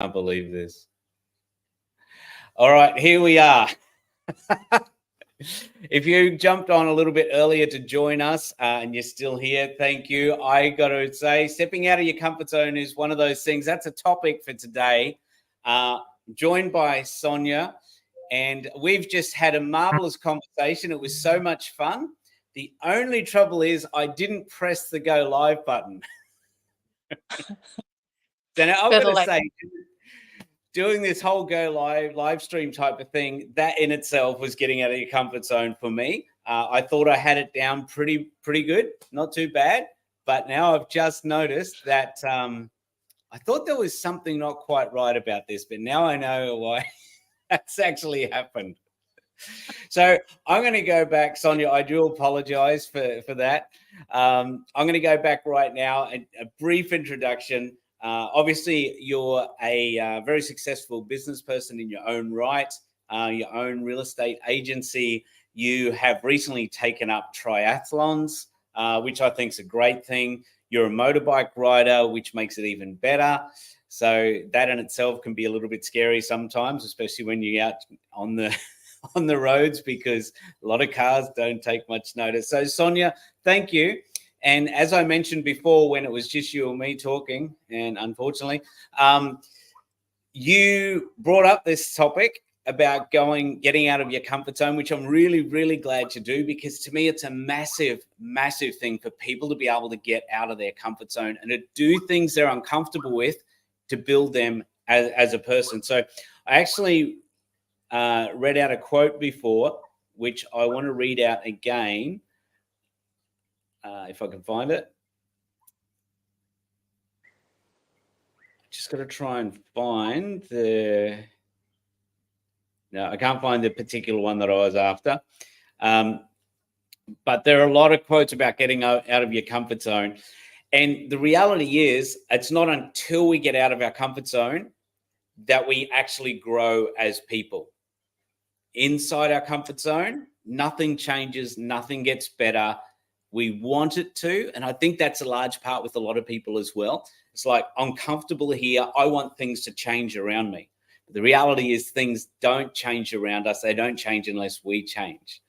Can't believe this. All right, here we are. If you jumped on a little bit earlier to join us and you're still here, thank you. I got to say, stepping out of your comfort zone is one of those things. That's a topic for today. Joined by Sonia, and we've just had a marvelous conversation. It was so much fun. The only trouble is I didn't press the go live button. Then I'm going to say, doing this whole go live stream type of thing, that in itself was getting out of your comfort zone for me. I thought I had it down pretty good, not too bad. But now I've just noticed that I thought there was something not quite right about this, but now I know why that's actually happened. So I'm going to go back, Sonia. I do apologize for that. I'm going to go back right now. A brief introduction. Obviously, you're a very successful business person in your own right, your own real estate agency. You have recently taken up triathlons, which I think is a great thing. You're a motorbike rider, which makes it even better. So that in itself can be a little bit scary sometimes, especially when you're out on the roads, because a lot of cars don't take much notice. So Sonia, thank you. And as I mentioned before, when it was just you and me talking, and unfortunately, you brought up this topic about getting out of your comfort zone, which I'm really, really glad to do, because to me, it's a massive, massive thing for people to be able to get out of their comfort zone and to do things they're uncomfortable with to build them as a person. So I actually read out a quote before, which I want to read out again, if I can find it. Just got to try and find no, I can't find the particular one that I was after. But there are a lot of quotes about getting out of your comfort zone. And the reality is, it's not until we get out of our comfort zone that we actually grow as people. Inside our comfort zone, nothing changes, nothing gets better. We want it to. And I think that's a large part with a lot of people as well. It's like, I'm comfortable here. I want things to change around me. But the reality is things don't change around us. They don't change unless we change.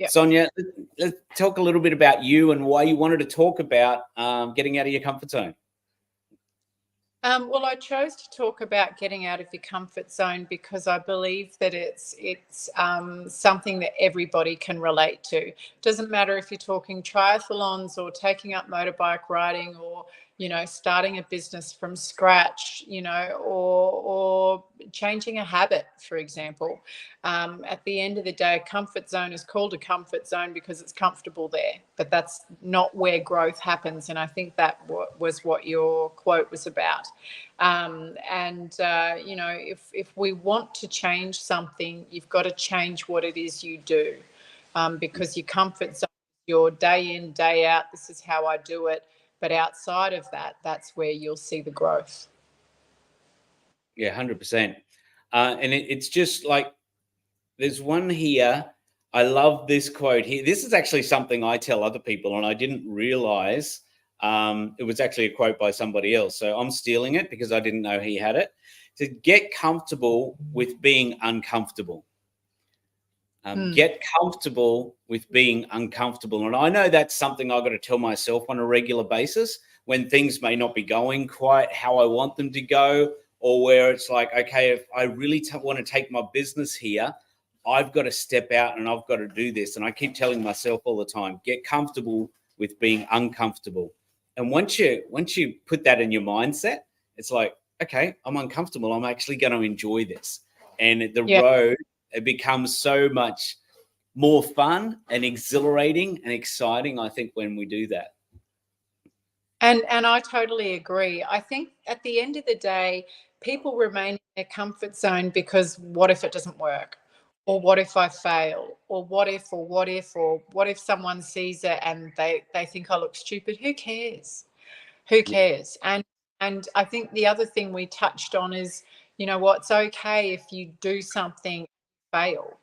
Sonia, let's talk a little bit about you and why you wanted to talk about getting out of your comfort zone. Well, I chose to talk about getting out of your comfort zone because I believe that it's something that everybody can relate to. It doesn't matter if you're talking triathlons or taking up motorbike riding or, starting a business from scratch, or changing a habit, for example. At the end of the day, a comfort zone is called a comfort zone because it's comfortable there, but that's not where growth happens. And I think that was what your quote was about. If we want to change something, you've got to change what it is you do, because your comfort zone, your day in, day out, this is how I do it. But outside of that, that's where you'll see the growth. Yeah, 100%. And it's just like, there's one here. I love this quote here. This is actually something I tell other people, and I didn't realize it was actually a quote by somebody else. So I'm stealing it because I didn't know he had it. To get comfortable with being uncomfortable. Get comfortable with being uncomfortable. And I know that's something I've got to tell myself on a regular basis when things may not be going quite how I want them to go, or where it's like, okay, if I really want to take my business here, I've got to step out and I've got to do this. And I keep telling myself all the time, get comfortable with being uncomfortable. And once you put that in your mindset, it's like, okay, I'm uncomfortable. I'm actually going to enjoy this. And the road, it becomes so much more fun and exhilarating and exciting, I think, when we do that. And I totally agree. I think at the end of the day, people remain in their comfort zone because what if it doesn't work? Or what if I fail? Or what if someone sees it and they think I look stupid? Who cares? Who cares? And I think the other thing we touched on is, it's okay if you do something, fail.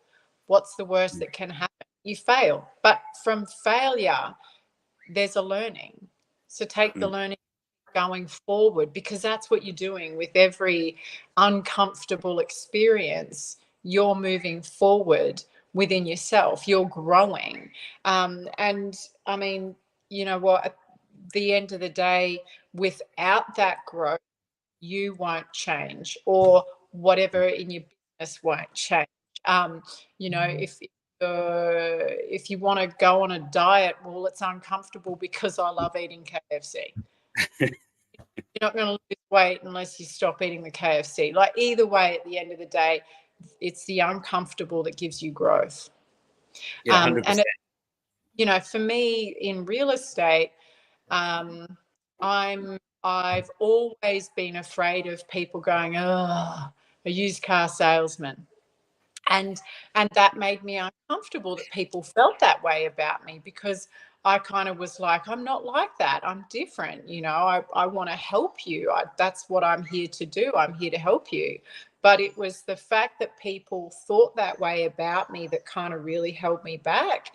What's the worst that can happen? You fail. But from failure, there's a learning. So take the learning going forward, because that's what you're doing with every uncomfortable experience. You're moving forward within yourself, you're growing. And I mean, you know what, at the end of the day, without that growth, you won't change, or whatever in your business won't change. You know, if you want to go on a diet, well, it's uncomfortable because I love eating KFC. You're not going to lose weight unless you stop eating the KFC. Like, either way, at the end of the day, it's the uncomfortable that gives you growth. Yeah, 100%. And you know, for me in real estate, I've always been afraid of people going, oh, a used car salesman. And that made me uncomfortable that people felt that way about me, because I kind of was like, I'm not like that. I'm different. You know, I want to help you. That's what I'm here to do. I'm here to help you. But it was the fact that people thought that way about me that kind of really held me back.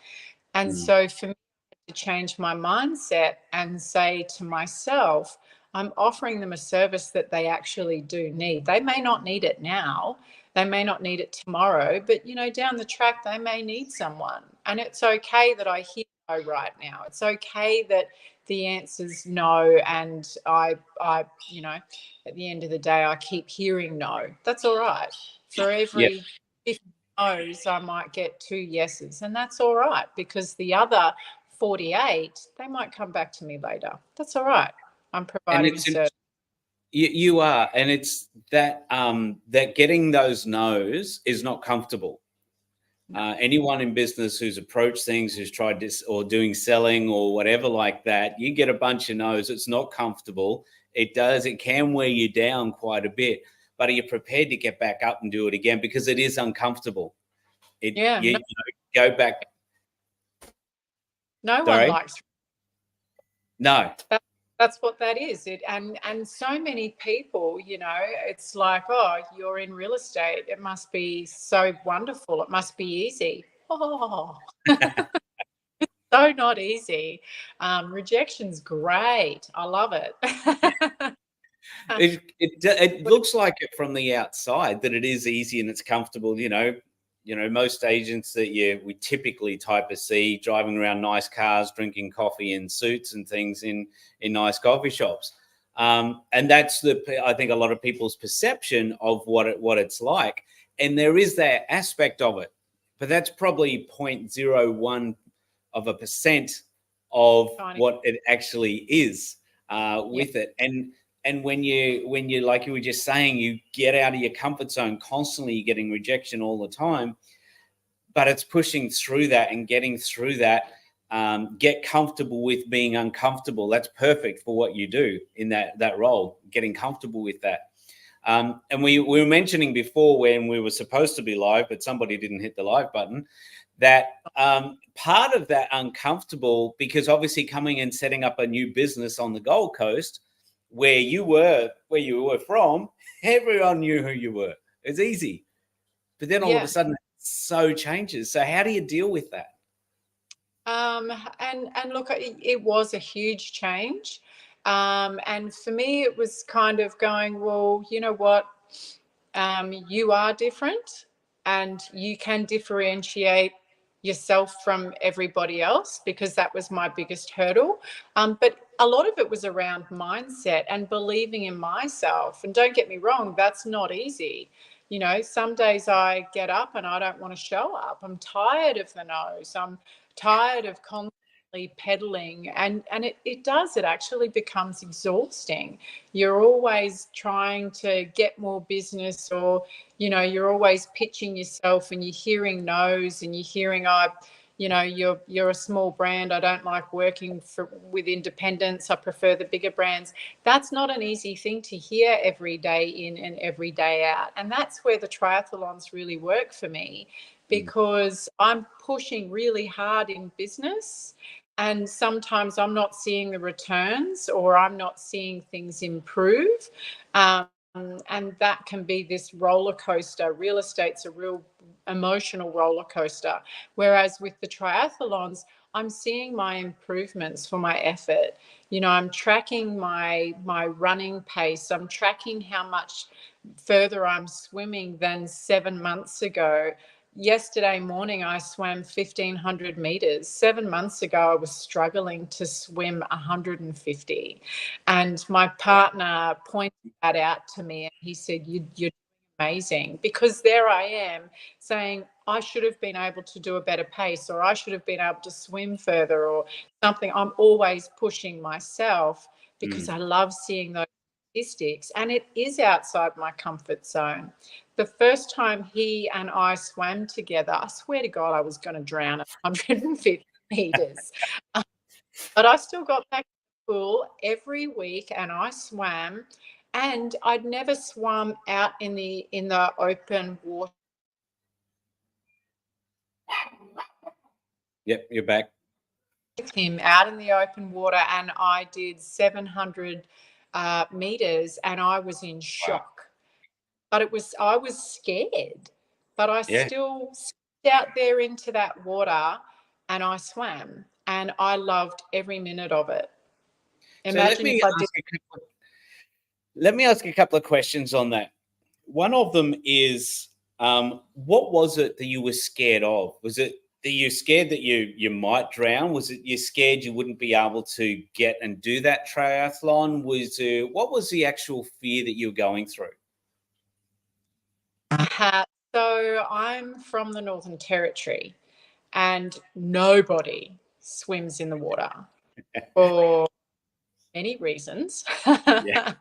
And so for me to change my mindset and say to myself, I'm offering them a service that they actually do need. They may not need it now, they may not need it tomorrow, but you know, down the track they may need someone. And it's okay that I hear no right now. It's okay that the answer's no, and I you know, at the end of the day I keep hearing no. That's all right. For Yeah. every 50 no's, I might get 2 yeses, and that's all right, because the other 48, they might come back to me later. That's all right. I'm And providing a service. you are, and it's that that getting those no's is not comfortable. Anyone in business who's approached things, who's tried this or doing selling or whatever like that, you get a bunch of no's. It's not comfortable. It can wear you down quite a bit. But are you prepared to get back up and do it again? Because it is uncomfortable. Yeah, You know, go back. no one Sorry? likes. No. That's what that is. And so many people, you know, it's like, oh, you're in real estate, it must be so wonderful, it must be easy. Oh, so not easy. Rejection's great. I love it. It looks like it from the outside that it is easy and it's comfortable. Most agents that we typically type of see driving around nice cars, drinking coffee in suits and things in nice coffee shops, and that's I think a lot of people's perception of what it's like. And there is that aspect of it, but that's probably 0.01% of what it actually is with it. And when you like you were just saying, you get out of your comfort zone constantly, you're getting rejection all the time, but it's pushing through that and getting through that. Get comfortable with being uncomfortable. That's perfect for what you do in that role, getting comfortable with that. And we were mentioning before, when we were supposed to be live, but somebody didn't hit the live button, that part of that uncomfortable, because obviously coming and setting up a new business on the Gold Coast, where you were from, everyone knew who you were. It's easy. But then all of a sudden it so changes. So how do you deal with that? And look, it was a huge change. And for me, it was kind of going, well, you know what? You are different, and you can differentiate yourself from everybody else, because that was my biggest hurdle. But a lot of it was around mindset and believing in myself. And don't get me wrong, that's not easy. You know, some days I get up and I don't want to show up. I'm tired of the no's. I'm tired of constantly peddling. And it actually becomes exhausting. You're always trying to get more business, or you know, you're always pitching yourself, and you're hearing no's, and you're hearing, you know, you're a small brand, I don't like working with independents, I prefer the bigger brands. That's not an easy thing to hear every day in and every day out. And that's where the triathlons really work for me, because I'm pushing really hard in business, and sometimes I'm not seeing the returns, or I'm not seeing things improve. And that can be this roller coaster. Real estate's a real emotional roller coaster. Whereas with the triathlons, I'm seeing my improvements for my effort. You know, I'm tracking my running pace. I'm tracking how much further I'm swimming than 7 months ago. Yesterday morning, I swam 1,500 meters. 7 months ago, I was struggling to swim 150. And my partner pointed that out to me, and he said, You're amazing. Because there I am saying, I should have been able to do a better pace, or I should have been able to swim further, or something. I'm always pushing myself because I love seeing those statistics, and it is outside my comfort zone. The first time he and I swam together, I swear to God, I was going to drown at 150 meters. But I still got back to the pool every week and I swam, and I'd never swum out in the open water. Yep, you're back. With him out in the open water, and I did 700 meters, and I was in shock. But I was scared, but I still stepped out there into that water and I swam, and I loved every minute of it. Imagine if I did. Let me ask a couple of questions on that. One of them is, what was it that you were scared of? Was it that you're scared that you might drown? Was it you're scared you wouldn't be able to get and do that triathlon? What was the actual fear that you were going through? So I'm from the Northern Territory, and nobody swims in the water for many reasons. Yeah.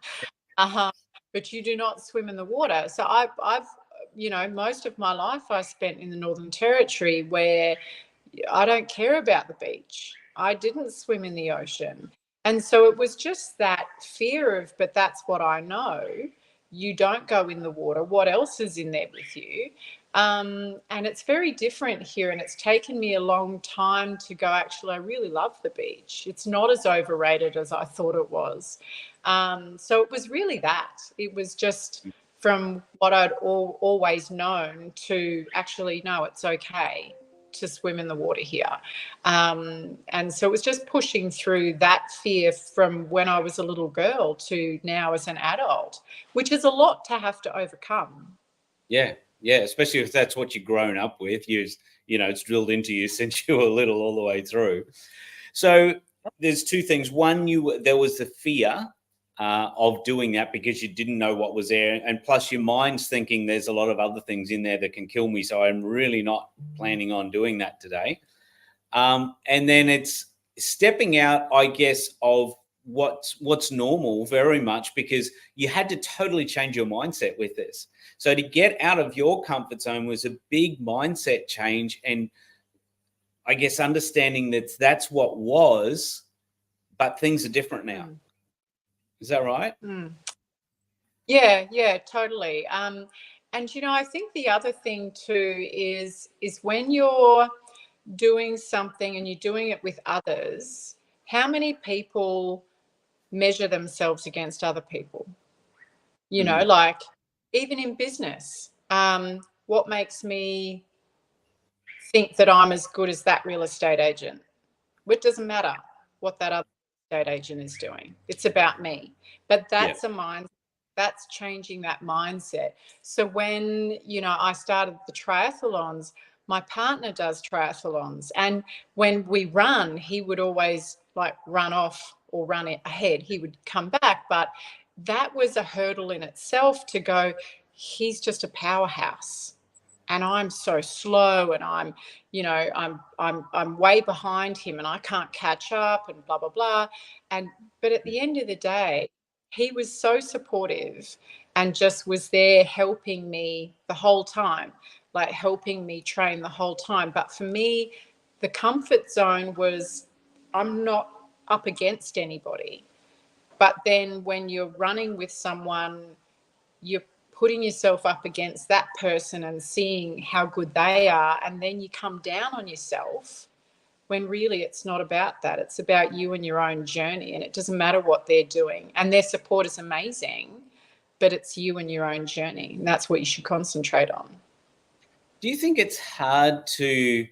But you do not swim in the water. So I've most of my life I spent in the Northern Territory, where I don't care about the beach. I didn't swim in the ocean. And so it was just that fear of, but that's what I know. You don't go in the water. What else is in there with you? And it's very different here. And it's taken me a long time to go, actually, I really love the beach. It's not as overrated as I thought it was. So it was really that. It was just from what I'd always known to actually, no, it's okay to swim in the water here. And so it was just pushing through that fear from when I was a little girl to now as an adult, which is a lot to have to overcome. Yeah, especially if that's what you've grown up with. It's drilled into you since you were little all the way through. So there's two things. One, there was the fear of doing that because you didn't know what was there, and plus your mind's thinking there's a lot of other things in there that can kill me, so I'm really not planning on doing that today. And then it's stepping out, I guess, of what's normal very much, because you had to totally change your mindset with this. So to get out of your comfort zone was a big mindset change, and I guess understanding that that's what was, but things are different now. Is that right? Yeah, totally. And I think the other thing too is when you're doing something and you're doing it with others, how many people measure themselves against other people? Like even in business, what makes me think that I'm as good as that real estate agent? It doesn't matter what that other real estate agent is doing. It's about me. But that's a mindset. That's changing that mindset. So when, I started the triathlons, my partner does triathlons. And when we run, he would always like run off or run ahead. He would come back. But that was a hurdle in itself to go, he's just a powerhouse. And I'm so slow, and I'm way behind him, and I can't catch up, and blah, blah, blah. But at the end of the day, he was so supportive and just was there helping me the whole time, like helping me train the whole time. But for me, the comfort zone was I'm not up against anybody. But then when you're running with someone, you're putting yourself up against that person and seeing how good they are, and then you come down on yourself, when really it's not about that. It's about you and your own journey, and it doesn't matter what they're doing, and their support is amazing, but it's you and your own journey, and that's what you should concentrate on. Do you think it's hard to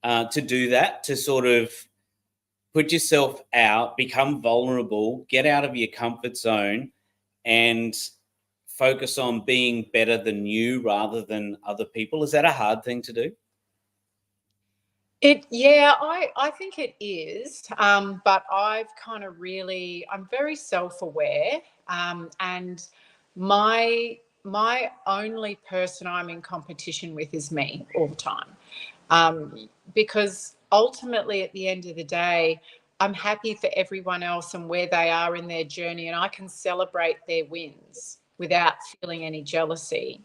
to do that, to sort of put yourself out, become vulnerable, get out of your comfort zone, and focus on being better than you rather than other people? Is that a hard thing to do? I think it is. But I've kind of really, I'm very self-aware, and my only person I'm in competition with is me all the time. Because ultimately, at the end of the day, I'm happy for everyone else and where they are in their journey, and I can celebrate their wins without feeling any jealousy.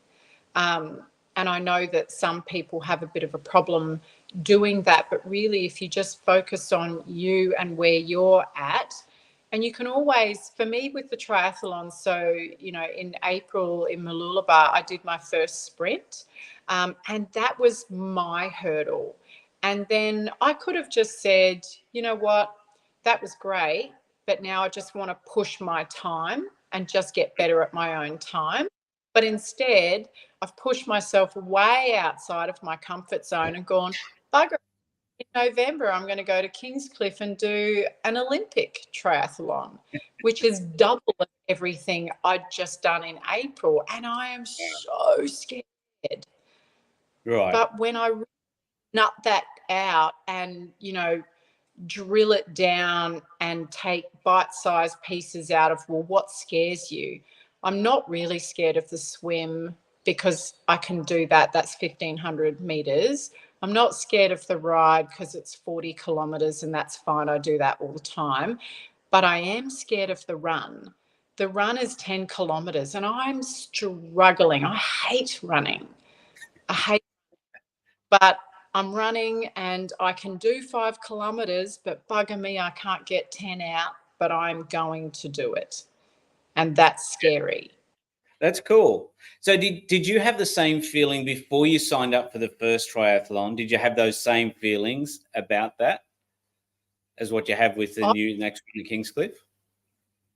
Um, and I know that some people have a bit of a problem doing that, but really, if you just focus on you and where you're at, and you can always, for me with the triathlon, so, in April in Mooloolaba, I did my first sprint, and that was my hurdle. And then I could have just said, you know what, that was great, but now I just want to push my time and just get better at my own time. But instead, I've pushed myself way outside of my comfort zone and gone, bugger, in November, I'm going to go to Kingscliff and do an Olympic triathlon, which is double of everything I'd just done in April. And I am so scared. Right. But when I nut that out and, drill it down and take bite-sized pieces out of, well, what scares you? I'm not really scared of the swim because I can do that. That's 1,500 meters. I'm not scared of the ride because it's 40 kilometers and that's fine. I do that all the time. But I am scared of the run. The run is 10 kilometers and I'm struggling. I hate running. But I'm running and I can do 5 kilometers, but bugger me, I can't get 10 out, but I'm going to do it. And that's scary. That's cool. So did you have the same feeling before you signed up for the first triathlon? Did you have those same feelings about that as what you have with the next one at Kingscliff?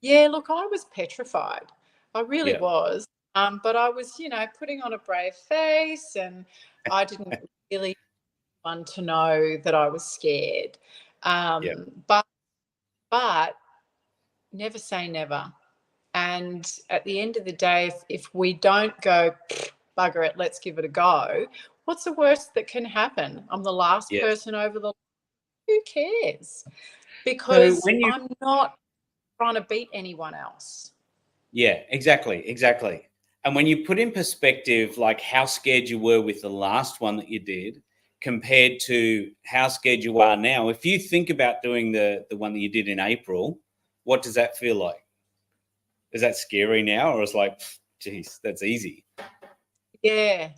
Yeah, look, I was petrified. I really Yeah. was. But I was, putting on a brave face, and I didn't really want to know that I was scared. Yeah. But never say never. And at the end of the day, if we don't go, bugger it, let's give it a go, what's the worst that can happen? I'm the last Yes. person over the, who cares? So Because when you I'm not trying to beat anyone else. Yeah, exactly. And when you put in perspective, like how scared you were with the last one that you did compared to how scared you are now, if you think about doing the one that you did in April, what does that feel like? Is that scary now, or is like, geez, that's easy? Yeah,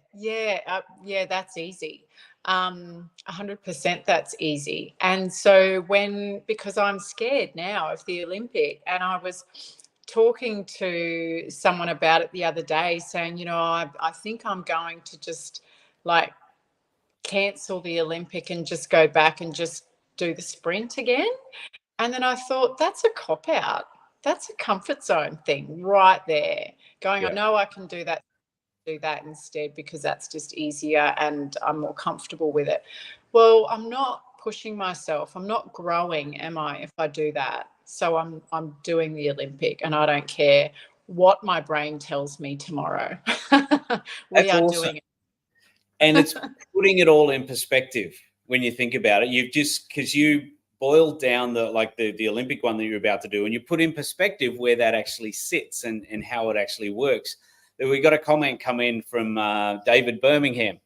that's easy. 100% that's easy. And so because I'm scared now of the Olympic, and I was talking to someone about it the other day saying, I think I'm going to just like cancel the Olympic and just go back and just do the sprint again. And then I thought, that's a cop out. That's a comfort zone thing right there. Going, I Yeah. know I can do that instead because that's just easier and I'm more comfortable with it. Well, I'm not pushing myself. I'm not growing, am I, if I do that? So I'm doing the Olympic and I don't care what my brain tells me tomorrow. We That's are awesome. doing it. And it's putting it all in perspective when you think about it. You've just, because you boiled down the Olympic one that you're about to do, and you put in perspective where that actually sits and how it actually works. We got a comment come in from David Birmingham,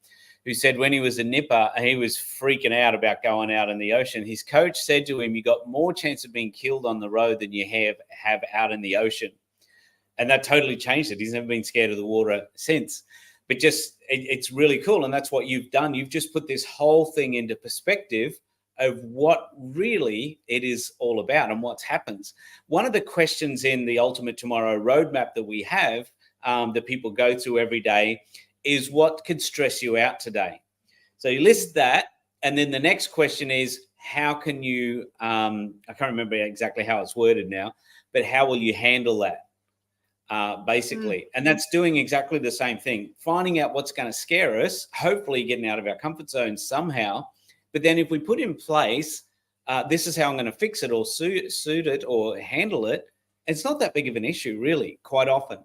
who said when he was a nipper, he was freaking out about going out in the ocean. His coach said to him, "You got more chance of being killed on the road than you have out in the ocean." And that totally changed it. He's never been scared of the water since. But it's really cool. And that's what you've done. You've just put this whole thing into perspective of what really it is all about and what happens. One of the questions in the Ultimate Tomorrow roadmap that we have that people go through every day is, what could stress you out today? So you list that. And then the next question is, how can you, I can't remember exactly how it's worded now, but how will you handle that? Basically. And that's doing exactly the same thing, finding out what's going to scare us, hopefully getting out of our comfort zone somehow, But then if we put in place, this is how I'm going to fix it or suit it or handle it, it's not that big of an issue, really, quite often.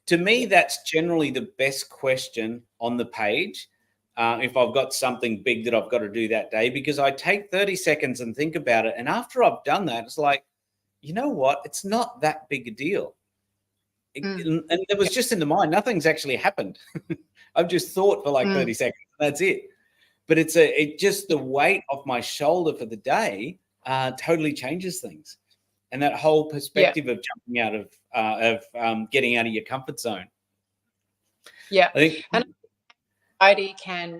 To me, that's generally the best question on the page. If I've got something big that I've got to do that day, because I take 30 seconds and think about it. And after I've done that, it's like, you know what? It's not that big a deal. And it was just in the mind. Nothing's actually happened. I've just thought for like 30 seconds. That's it. But it just the weight off my shoulder for the day totally changes things. And that whole perspective of jumping out of getting out of your comfort zone. Yeah. I think and anxiety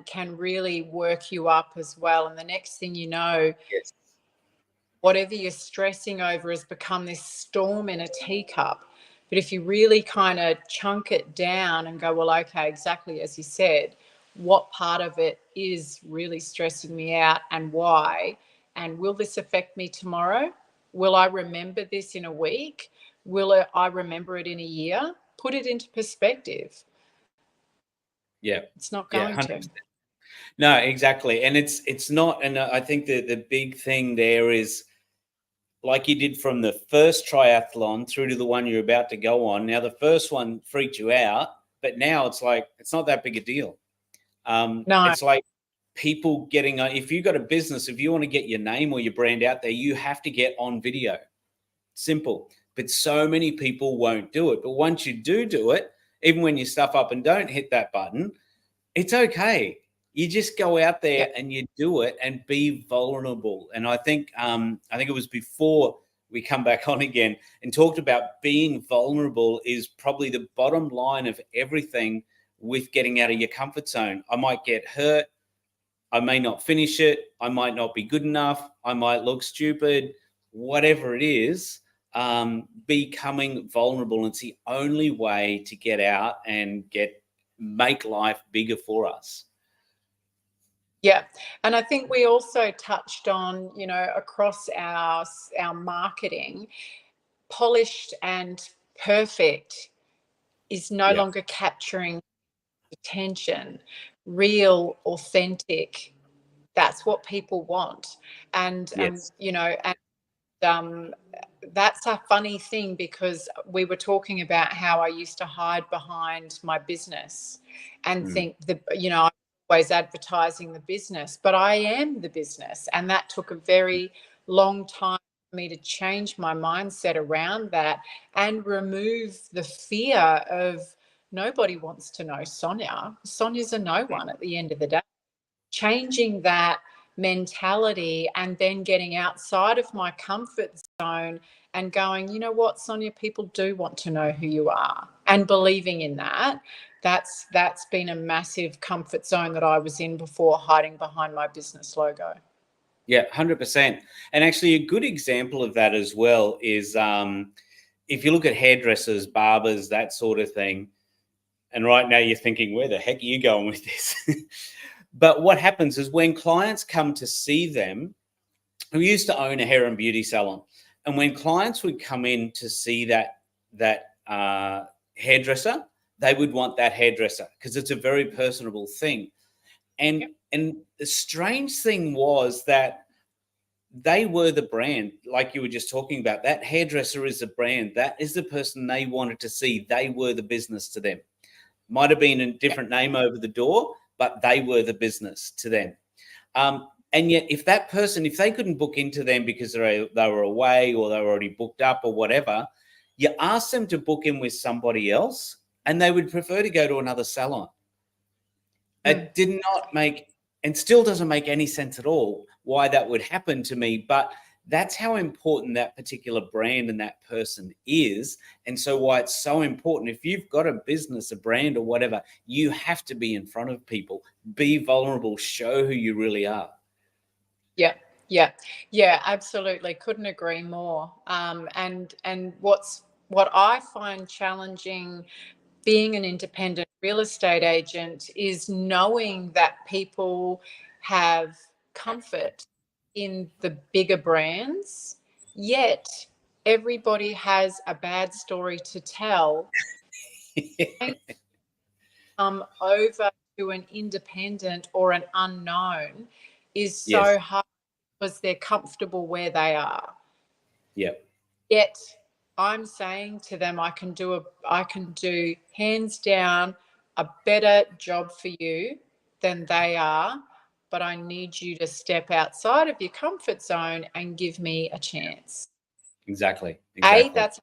can really work you up as well. And the next thing you know, yes. whatever you're stressing over has become this storm in a teacup. But if you really kind of chunk it down and go, well, okay, exactly as you said, what part of it is really stressing me out and why? And will this affect me tomorrow? Will I remember this in a week? Will I remember it in a year? Put it into perspective. Yeah. It's not going 100%. to. No, exactly. And it's not. And I think that the big thing there is, like you did from the first triathlon through to the one you're about to go on. Now, the first one freaked you out, but now it's like, it's not that big a deal. No. It's like people getting, if you've got a business, if you want to get your name or your brand out there, you have to get on video. Simple. But so many people won't do it. But once you do it, even when you stuff up and don't hit that button, it's okay. You just go out there and you do it and be vulnerable. And I think it was before we come back on again and talked about being vulnerable is probably the bottom line of everything with getting out of your comfort zone. I might get hurt. I may not finish it. I might not be good enough. I might look stupid, whatever it is. Becoming vulnerable. It's the only way to get out and make life bigger for us. Yeah. And I think we also touched on, across our marketing, polished and perfect is no longer capturing attention. Real, authentic, that's what people want. And, Yes. that's a funny thing, because we were talking about how I used to hide behind my business and think I'm always advertising the business, but I am the business. And that took a very long time for me to change my mindset around that and remove the fear of nobody wants to know Sonia. Sonia's a no one at the end of the day. Changing that mentality and then getting outside of my comfort zone and going, you know what, Sonia, people do want to know who you are, and believing in that. That's been a massive comfort zone that I was in before, hiding behind my business logo. Yeah, 100%. And actually a good example of that as well is if you look at hairdressers, barbers, that sort of thing, and right now you're thinking, where the heck are you going with this? But what happens is when clients come to see them, we used to own a hair and beauty salon. And when clients would come in to see that hairdresser, they would want that hairdresser because it's a very personable thing. And the strange thing was that they were the brand, like you were just talking about. That hairdresser is the brand. That is the person they wanted to see. They were the business to them. Might have been a different name over the door, but they were the business to them. And yet, if they couldn't book into them because they were away or they were already booked up or whatever, you ask them to book in with somebody else and they would prefer to go to another salon. It did not make, and still doesn't make any sense at all why that would happen to me, but that's how important that particular brand and that person is. And so why it's so important, if you've got a business, a brand or whatever, you have to be in front of people, be vulnerable, show who you really are. Yeah, absolutely. Couldn't agree more. And what I find challenging being an independent real estate agent is knowing that people have comfort in the bigger brands, yet everybody has a bad story to tell. Over to an independent or an unknown, is Yes. so hard because they're comfortable where they are. Yep. Yet I'm saying to them, I can do hands down a better job for you than they are, but I need you to step outside of your comfort zone and give me a chance. Exactly. A, Exactly. that's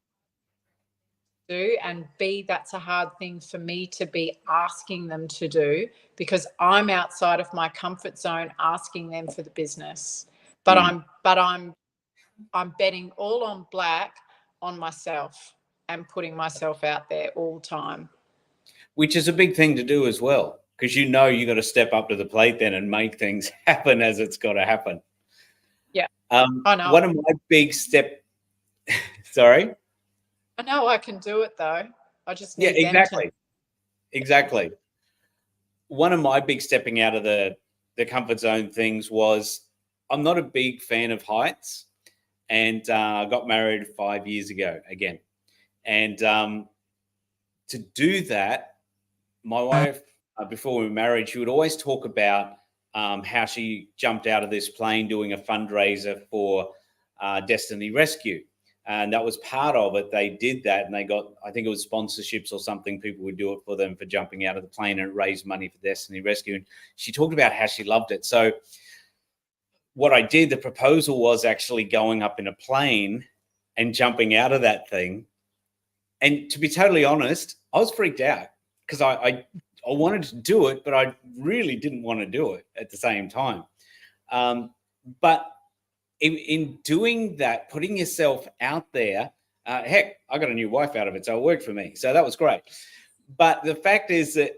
do, and B, that's a hard thing for me to be asking them to do because I'm outside of my comfort zone asking them for the business. But I'm betting all on black on myself and putting myself out there all the time. Which is a big thing to do as well, because you got to step up to the plate then and make things happen as it's got to happen. Yeah, I know. One of my big sorry? I know I can do it though. I just Yeah, need them to. exactly. One of my big stepping out of the comfort zone things was I'm not a big fan of heights, and I got married 5 years ago again. And to do that, my wife, before we were married, she would always talk about how she jumped out of this plane doing a fundraiser for Destiny Rescue. And that was part of it. They did that and they got, I think it was sponsorships or something. People would do it for them for jumping out of the plane, and raise money for Destiny Rescue. And she talked about how she loved it. So what I did, the proposal was actually going up in a plane and jumping out of that thing. And to be totally honest, I was freaked out because I wanted to do it, but I really didn't want to do it at the same time. But in doing that, putting yourself out there, heck, I got a new wife out of it, so it worked for me. So that was great. But the fact is that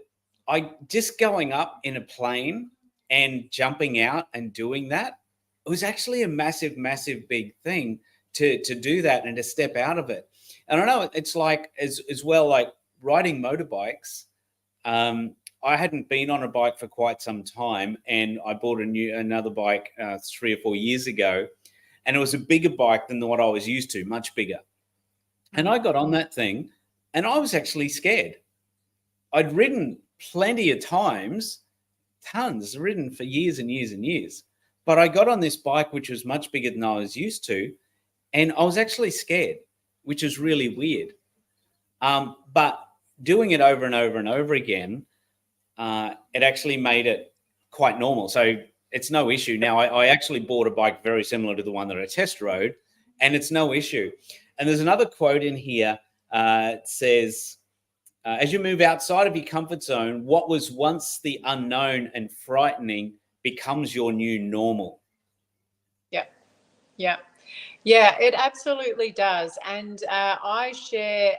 I just going up in a plane and jumping out and doing that, it was actually a massive, massive big thing to do that and to step out of it. And I know it's like as well, like riding motorbikes. I hadn't been on a bike for quite some time, and I bought another bike 3 or 4 years ago, and it was a bigger bike than what I was used to, much bigger. And I got on that thing, and I was actually scared. I'd ridden plenty of times, tons, ridden for years and years and years, but I got on this bike which was much bigger than I was used to, and I was actually scared, which is really weird. But doing it over and over and over again, it actually made it quite normal. So it's no issue. Now, I actually bought a bike very similar to the one that I test rode, and it's no issue. And there's another quote in here. It says, as you move outside of your comfort zone, what was once the unknown and frightening becomes your new normal. Yeah. Yeah. Yeah, it absolutely does. And I share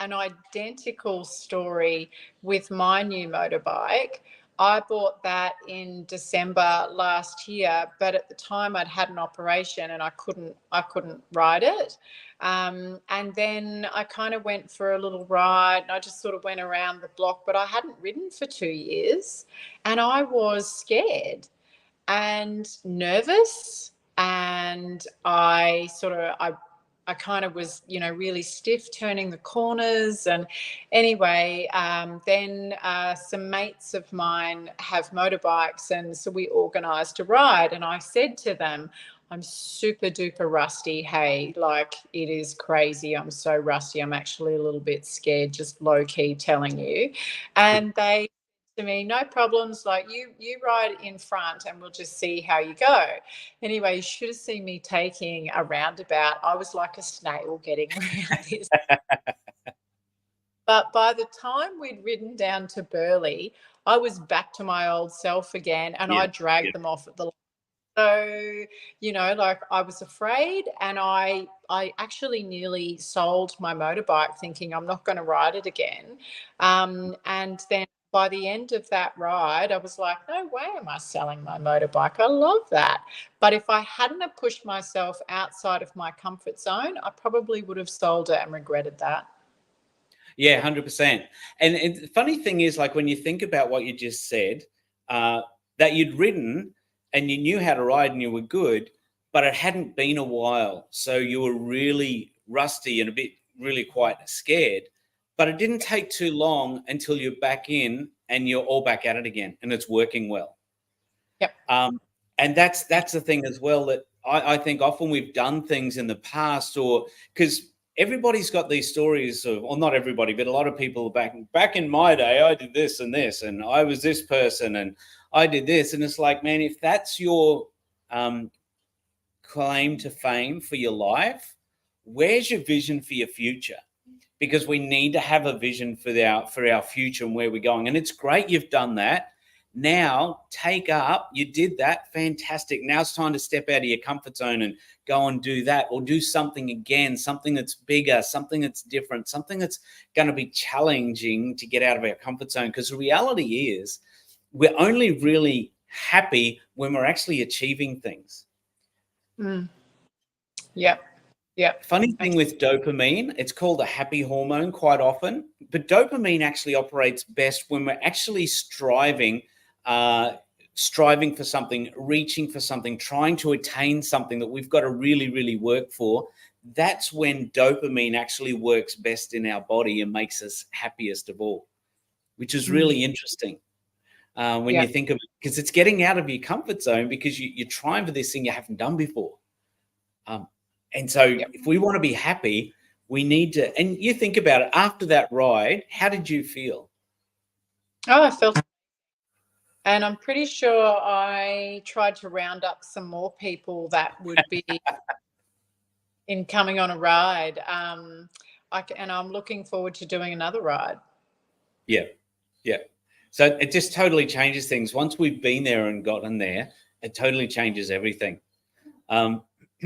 an identical story with my new motorbike. I bought that in December last year, but at the time I'd had an operation and I couldn't ride it. And then I kind of went for a little ride and I just sort of went around the block, but I hadn't ridden for 2 years and I was scared and nervous, and I kind of was, really stiff turning the corners. And anyway, then some mates of mine have motorbikes, and so we organised a ride. And I said to them, I'm super duper rusty. Hey, like it is crazy. I'm so rusty. I'm actually a little bit scared, just low key telling you. And they to me, no problems, like you ride in front and we'll just see how you go. Anyway, you should have seen me taking a roundabout. I was like a snail getting around this. But by the time we'd ridden down to Burleigh, I was back to my old self again, and I dragged them off at the. So, like I was afraid, and I actually nearly sold my motorbike thinking I'm not going to ride it again. And then by the end of that ride, I was like, no way am I selling my motorbike. I love that. But if I hadn't have pushed myself outside of my comfort zone, I probably would have sold it and regretted that. Yeah, 100%. And the funny thing is, like when you think about what you just said, that you'd ridden and you knew how to ride and you were good, but it hadn't been a while. So you were really rusty and really quite scared. But it didn't take too long until you're back in and you're all back at it again and it's working well. Yep. And that's the thing as well, that I think often we've done things in the past, or because everybody's got these stories of, or not everybody, but a lot of people back in my day, I did this and this, and I was this person, and I did this, and it's like, man, if that's your claim to fame for your life, where's your vision for your future? Because we need to have a vision for our future and where we're going. And it's great you've done that. Now take up, you did that, fantastic. Now it's time to step out of your comfort zone and go and do that, or do something again, something that's bigger, something that's different, something that's going to be challenging to get out of our comfort zone. Because the reality is, we're only really happy when we're actually achieving things. Yeah. Yeah. Funny thing with dopamine, it's called a happy hormone quite often, but dopamine actually operates best when we're actually striving for something, reaching for something, trying to attain something that we've got to really, really work for. That's when dopamine actually works best in our body and makes us happiest of all, which is really interesting when you think of it, because it's getting out of your comfort zone, because you're trying for this thing you haven't done before. And so if we want to be happy, we need to, and you think about it, after that ride, how did you feel? Oh, I felt, and I'm pretty sure I tried to round up some more people that would be in coming on a ride. And I'm looking forward to doing another ride. Yeah. So it just totally changes things. Once we've been there and gotten there, it totally changes everything.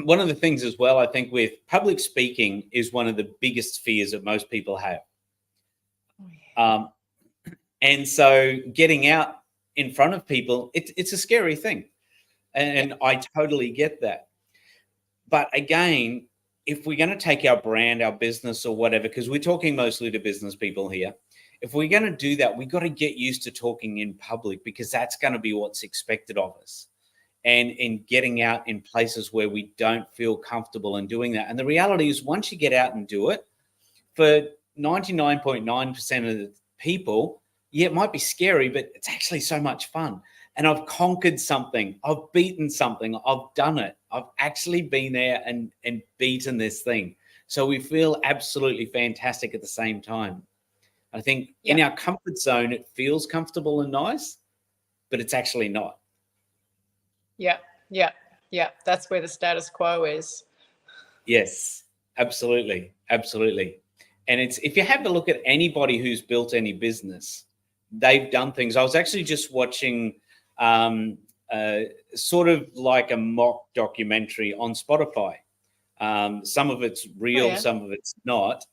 One of the things as well, I think, with public speaking is one of the biggest fears that most people have. And so getting out in front of people, it's a scary thing. And I totally get that. But again, if we're going to take our brand, our business or whatever, because we're talking mostly to business people here, if we're going to do that, we've got to get used to talking in public, because that's going to be what's expected of us. And in getting out in places where we don't feel comfortable in doing that. And the reality is, once you get out and do it, for 99.9% of the people, it might be scary, but it's actually so much fun. And I've conquered something. I've beaten something. I've done it. I've actually been there and beaten this thing. So we feel absolutely fantastic at the same time. I think in our comfort zone, it feels comfortable and nice, but it's actually not. Yeah. That's where the status quo is. Yes, absolutely. And it's, if you have a look at anybody who's built any business, they've done things. I was actually just watching sort of like a mock documentary on Spotify. Some of it's real, some of it's not.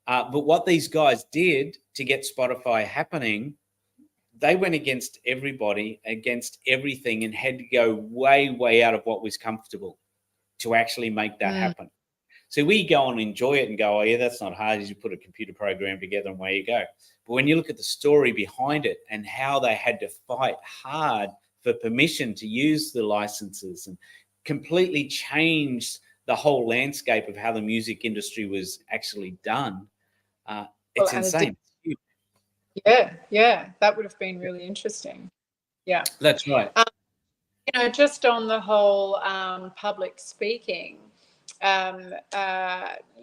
But what these guys did to get Spotify happening, they went against everybody, against everything, and had to go way, way out of what was comfortable to actually make that happen. So we go and enjoy it and go, oh yeah, that's not hard. You put a computer program together and away you go. But when you look at the story behind it and how they had to fight hard for permission to use the licenses, and completely changed the whole landscape of how the music industry was actually done, it's insane. Yeah, that would have been really interesting. Yeah, that's right. Just on the whole public speaking,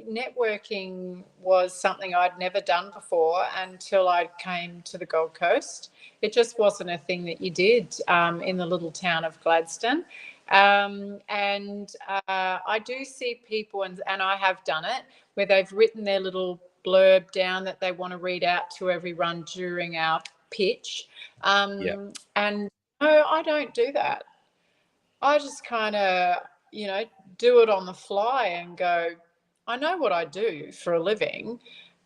networking was something I'd never done before until I came to the Gold Coast. It just wasn't a thing that you did in the little town of Gladstone. And I do see people, and I have done it, where they've written their little blurb down that they want to read out to everyone during our pitch. And no, I don't do that. I just kind of, do it on the fly and go, I know what I do for a living,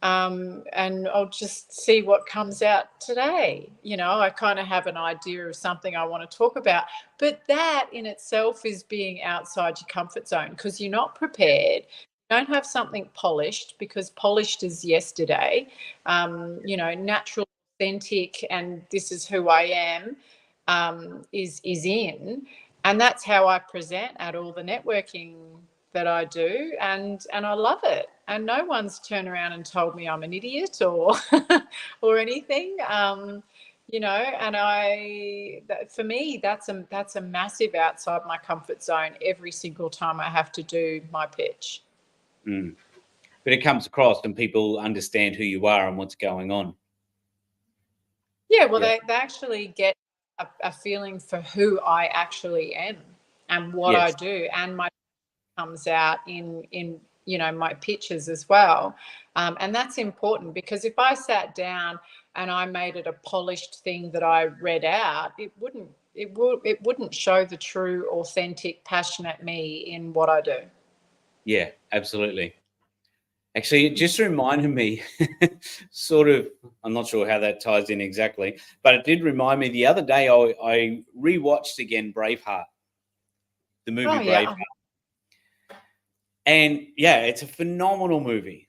and I'll just see what comes out today. I kind of have an idea of something I want to talk about. But that in itself is being outside your comfort zone, because you're not prepared. You don't have something polished, because polished is yesterday. Natural, authentic, and this is who I am, is in. And that's how I present at all the networking that I do, and I love it. And no one's turned around and told me I'm an idiot or or anything. And for me, that's a massive outside my comfort zone every single time I have to do my pitch. Mm. But it comes across and people understand who you are and what's going on. Yeah, well, they actually get a feeling for who I actually am and what I do, and my comes out in my pitches as well, and that's important, because if I sat down and I made it a polished thing that I read out, it wouldn't show the true, authentic, passionate me in what I do. Yeah, absolutely. Actually, it just reminded me, sort of, I'm not sure how that ties in exactly, but it did remind me the other day I rewatched again Braveheart, the movie Braveheart. And yeah, it's a phenomenal movie.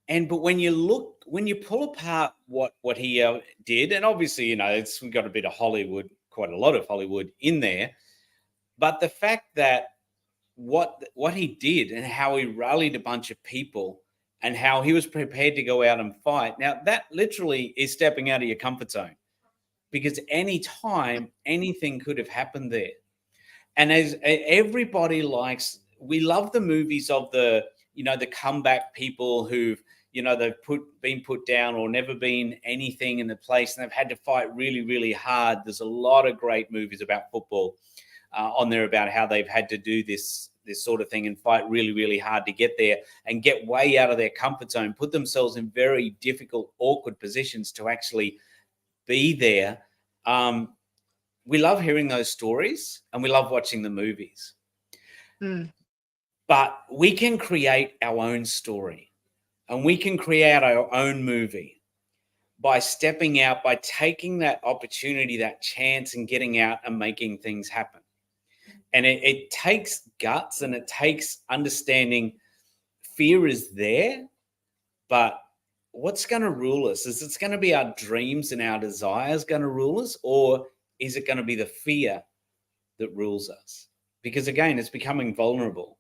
But when you pull apart what he did, and obviously, we've got a bit of Hollywood, quite a lot of Hollywood in there, but the fact that what he did and how he rallied a bunch of people and how he was prepared to go out and fight. Now, that literally is stepping out of your comfort zone, because any time anything could have happened there. And as everybody we love the movies of the comeback people who've, they've been put down or never been anything in the place, and they've had to fight really, really hard. There's a lot of great movies about football on there about how they've had to do this sort of thing and fight really, really hard to get there and get way out of their comfort zone, put themselves in very difficult, awkward positions to actually be there. We love hearing those stories and we love watching the movies. But we can create our own story and we can create our own movie by stepping out, by taking that opportunity, that chance, and getting out and making things happen. And it takes guts and it takes understanding fear is there, but what's going to rule us? Is it going to be our dreams and our desires going to rule us, or is it going to be the fear that rules us? Because again, it's becoming vulnerable.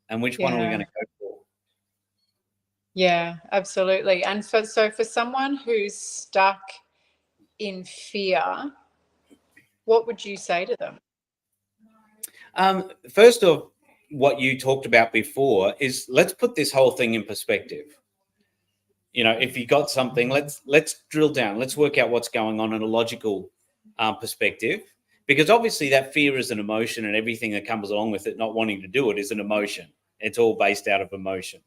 And which one are we going to go for? Yeah, absolutely. And for someone who's stuck in fear, what would you say to them? First of what you talked about before is, let's put this whole thing in perspective. If you got something, let's drill down. Let's work out what's going on in a logical perspective, because obviously that fear is an emotion, and everything that comes along with it, not wanting to do it, is an emotion. It's all based out of emotion.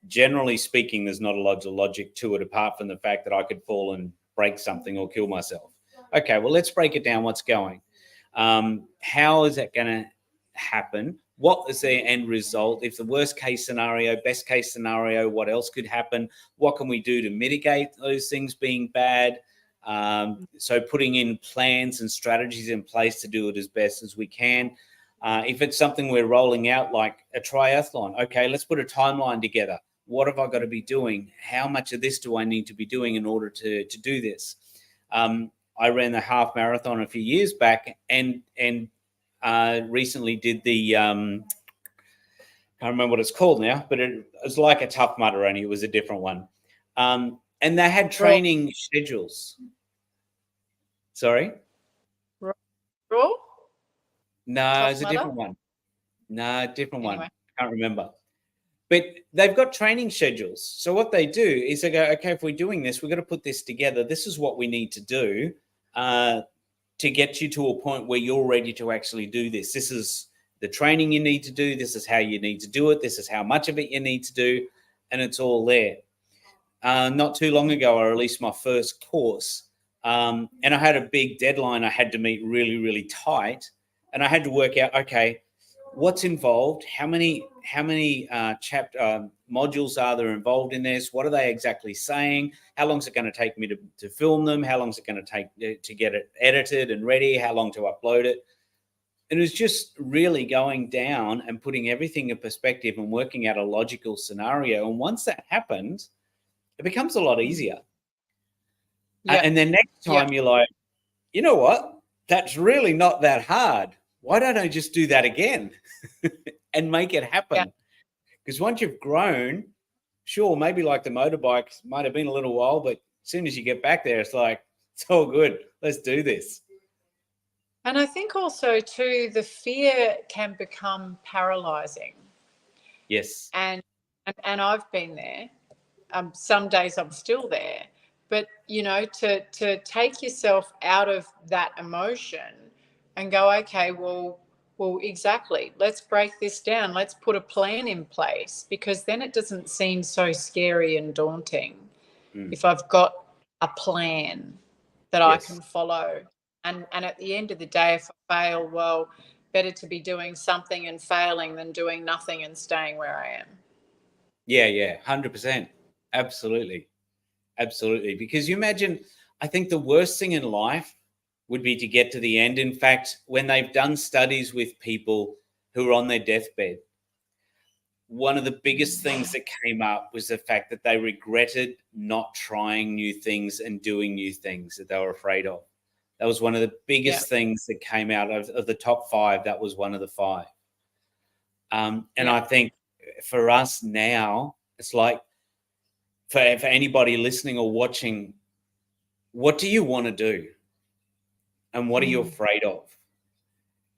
Generally speaking, there's not a lot of logic to it, apart from the fact that I could fall and break something or kill myself. Okay, well, let's break it down. What's going? How is that going to happen? What is the end result? If the worst case scenario, best case scenario, what else could happen? What can we do to mitigate those things being bad? So putting in plans and strategies in place to do it as best as we can. If it's something we're rolling out, like a triathlon, okay, let's put a timeline together. What have I got to be doing? How much of this do I need to be doing in order to do this? I ran the half marathon a few years back, and recently did the can't remember what it's called now, but it was like a Tough Mudder, only it was a different one. And they had training schedules. Sorry? Raw? No, it's a different one. No, different one. Can't remember. But they've got training schedules. So what they do is they go, okay, if we're doing this, we've got to put this together. This is what we need to do to get you to a point where you're ready to actually do this. This is the training you need to do. This is how you need to do it. This is how much of it you need to do. And it's all there. Not too long ago, I released my first course. And I had a big deadline I had to meet really, really tight. And I had to work out, okay, what's involved? How many modules are there involved in this? What are they exactly saying? How long is it going to take me to film them? How long is it going to take to get it edited and ready? How long to upload it? And it was just really going down and putting everything in perspective and working out a logical scenario. And once that happened, it becomes a lot easier. And then next time you're like, you know what? That's really not that hard. Why don't I just do that again and make it happen? Because once you've grown, sure, maybe like the motorbike might have been a little while, but as soon as you get back there, it's like, It's all good. Let's do this. And I think also too, the fear can become paralyzing. Yes. And I've been there. Some days I'm still there. But to take yourself out of that emotion and go, okay, well, exactly. Let's break this down. Let's put a plan in place, because then it doesn't seem so scary and daunting. If I've got a plan that I Yes. can follow. And at the end of the day, if I fail, well, better to be doing something and failing than doing nothing and staying where I am. Yeah. 100%. Absolutely. Absolutely. Because you imagine, I think the worst thing in life would be to get to the end. In fact, when they've done studies with people who are on their deathbed, one of the biggest things that came up was the fact that they regretted not trying new things and doing new things that they were afraid of. That was one of the biggest things that came out of the top 5. That was one of the 5. And I think for us now, it's like, for anybody listening or watching, what do you want to do? And what are you afraid of?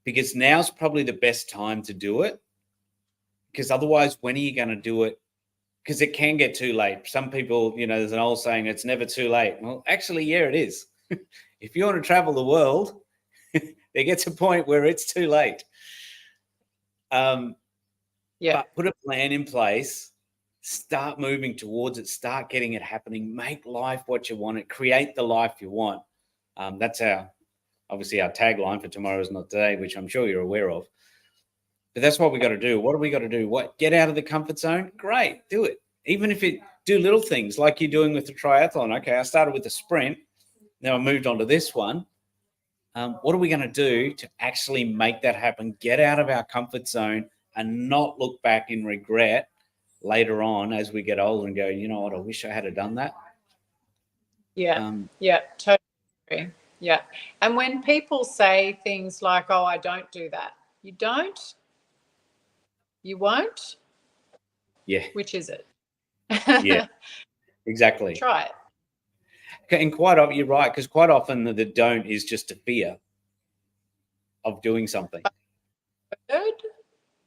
Because now's probably the best time to do it. Because otherwise, when are you going to do it? Because it can get too late. Some people, there's an old saying, it's never too late. Well, actually, yeah, it is. If you want to travel the world, there gets a point where it's too late. But put a plan in place, start moving towards it, start getting it happening, make life what you want it, create the life you want. That's obviously our tagline for Tomorrow Is Not Today, which I'm sure you're aware of. But that's what we got to do. What do we got to do? Get out of the comfort zone? Great, do it. Even if you do little things like you're doing with the triathlon. Okay, I started with a sprint. Now I moved on to this one. What are we going to do to actually make that happen? Get out of our comfort zone and not look back in regret later on as we get older and go, you know what, I wish I had done that. Totally agree. Yeah. And when people say things like, oh, I don't do that, you don't? You won't? Yeah. Which is it? Yeah, exactly. Try it. And quite often, you're right, because quite often the don't is just a fear of doing something.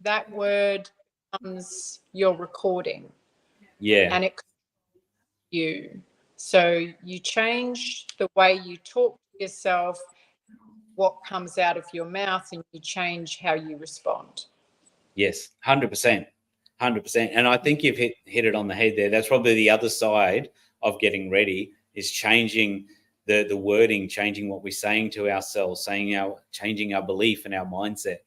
That word becomes your recording. Yeah. And it you. So you change the way you talk to yourself, what comes out of your mouth, and you change how you respond. Yes, 100%. 100%. And I think you've hit it on the head there. That's probably the other side of getting ready, is changing the wording, changing what we're saying to ourselves, changing our belief and our mindset.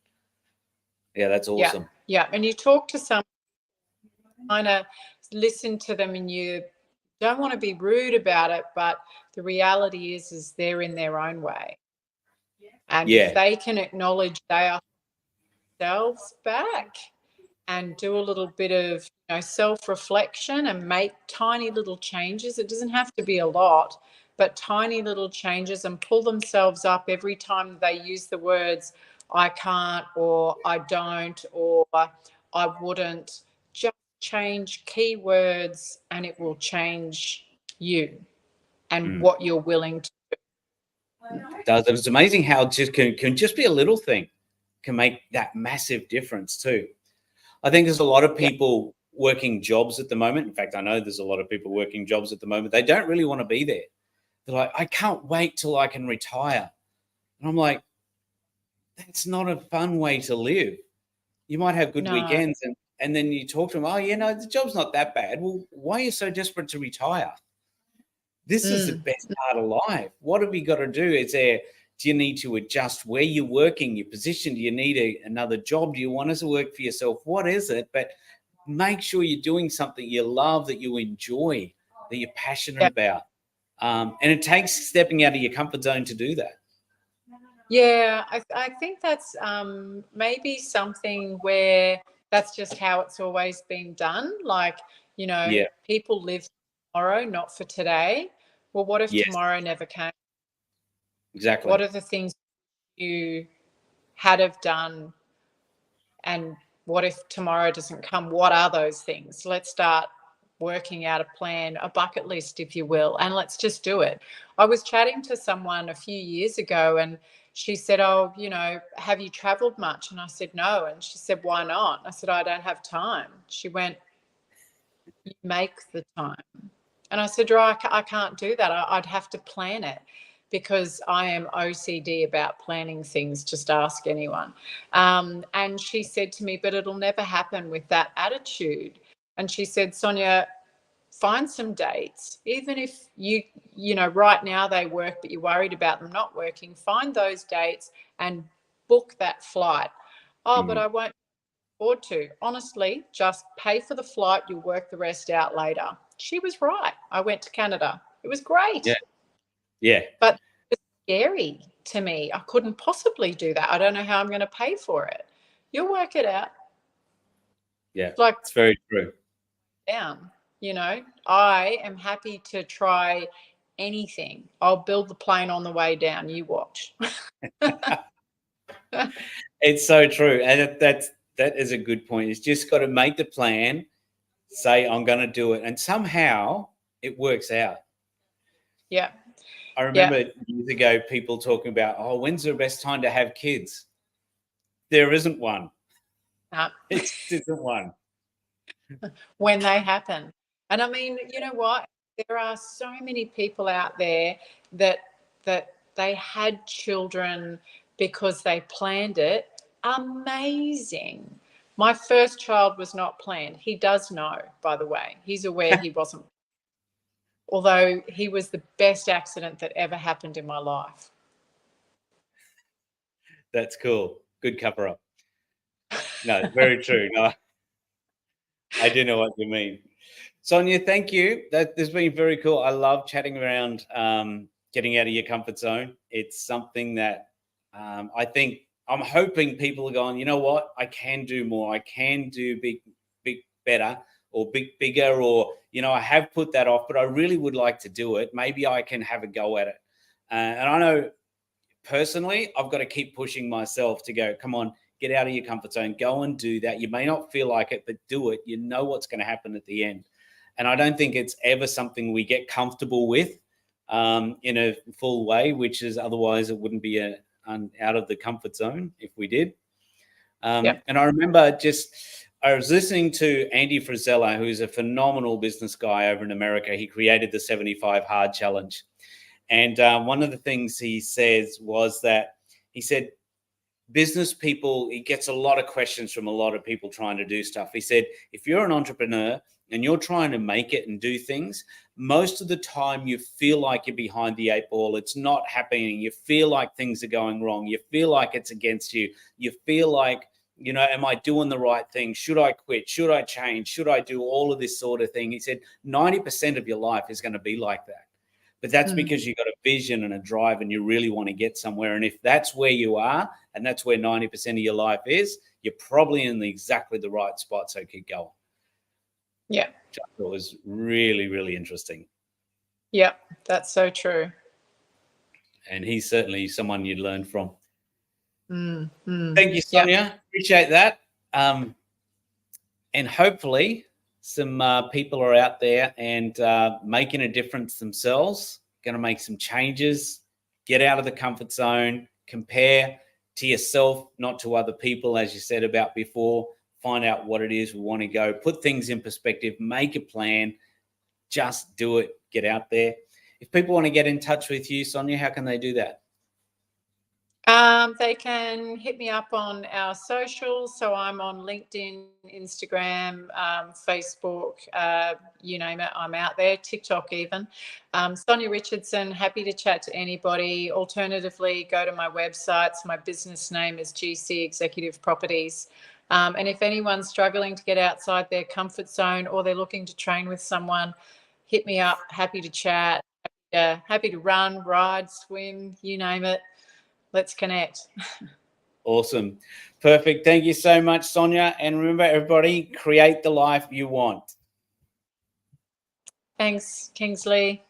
Yeah, that's awesome. Yeah. And you talk to someone, kind of listen to them, and you don't want to be rude about it, but the reality is they're in their own way. And if they can acknowledge they are themselves back and do a little bit of self-reflection and make tiny little changes, it doesn't have to be a lot, but tiny little changes, and pull themselves up every time they use the words I can't, or I don't, or I wouldn't. Just change keywords and it will change you and what you're willing to do. It does. It's amazing how it just can just be a little thing can make that massive difference too. I think there's a lot of people working jobs at the moment. In fact, I know there's a lot of people working jobs at the moment. They don't really want to be there. They're like, I can't wait till I can retire. And I'm like, that's not a fun way to live. You might have good weekends, and then you talk to them, the job's not that bad. Well, why are you so desperate to retire? This is the best part of life. What have you got to do? Do you need to adjust where you're working, your position? Do you need another job? Do you want to work for yourself? What is it? But make sure you're doing something you love, that you enjoy, that you're passionate about. And it takes stepping out of your comfort zone to do that. Yeah, I think that's maybe something where that's just how it's always been done. Like, people live tomorrow, not for today. Well, what if tomorrow never came? Exactly. What are the things you had have done? And what if tomorrow doesn't come? What are those things? Let's start working out a plan, a bucket list, if you will, and let's just do it. I was chatting to someone a few years ago, and she said, oh, have you traveled much? And I said, no. And she said, why not? I said, I don't have time. She went, you make the time. And I said, I can't do that. I'd have to plan it, because I am OCD about planning things. Just ask anyone. And she said to me, but it'll never happen with that attitude. And she said, Sonia, find some dates, even if right now they work, but you're worried about them not working. Find those dates and book that flight. Oh, but I won't afford to. Honestly, just pay for the flight. You'll work the rest out later. She was right. I went to Canada. It was great. Yeah. But it's scary to me. I couldn't possibly do that. I don't know how I'm going to pay for it. You'll work it out. Yeah. It's very true. Down. I am happy to try anything. I'll build the plane on the way down. You watch. It's so true. And that is a good point. It's just got to make the plan, say, I'm going to do it. And somehow it works out. Yeah. I remember years ago, people talking about, oh, when's the best time to have kids? There isn't one. No. It just isn't one. When they happen. And I mean, you know what? There are so many people out there that they had children because they planned it. Amazing. My first child was not planned. He does know, by the way. He's aware he wasn't. Although he was the best accident that ever happened in my life. That's cool. Good cover up. No, very true. No, I do know what you mean. Sonia, thank you. This has been very cool. I love chatting around getting out of your comfort zone. It's something that I think I'm hoping people are going, you know what? I can do more. I can do big, better, or bigger, or, I have put that off, but I really would like to do it. Maybe I can have a go at it. And I know personally, I've got to keep pushing myself to go, come on, get out of your comfort zone, go and do that. You may not feel like it, but do it. You know what's going to happen at the end. And I don't think it's ever something we get comfortable with in a full way, which is otherwise it wouldn't be out of the comfort zone if we did. And I remember I was listening to Andy Frisella, who's a phenomenal business guy over in America. He created the 75 Hard Challenge. And one of the things he says was that he said, business people, he gets a lot of questions from a lot of people trying to do stuff. He said, if you're an entrepreneur and you're trying to make it and do things, most of the time you feel like you're behind the eight ball. It's not happening. You feel like things are going wrong. You feel like it's against you. You feel like, am I doing the right thing? Should I quit? Should I change? Should I do all of this sort of thing? He said 90% of your life is going to be like that. But that's because you've got a vision and a drive and you really want to get somewhere. And if that's where you are and that's where 90% of your life is, you're probably in exactly the right spot. So keep going. Yeah. Which I thought was really, really interesting. Yeah, that's so true. And he's certainly someone you'd learn from. Thank you, Sonia. Appreciate that. And hopefully some people are out there and making a difference themselves, going to make some changes, get out of the comfort zone, compare to yourself, not to other people, as you said about before, find out what it is we want to go, put things in perspective, make a plan, just do it, get out there. If people want to get in touch with you, Sonia, how can they do that? They can hit me up on our socials. So I'm on LinkedIn, Instagram, Facebook, you name it, I'm out there, TikTok even. Sonia Richardson, happy to chat to anybody. Alternatively, go to my website. My business name is GC Executive Properties. And if anyone's struggling to get outside their comfort zone or they're looking to train with someone, hit me up. Happy to chat, happy to run, ride, swim, you name it. Let's connect. Awesome. Perfect. Thank you so much, Sonia. And remember, everybody, create the life you want. Thanks, Kingsley.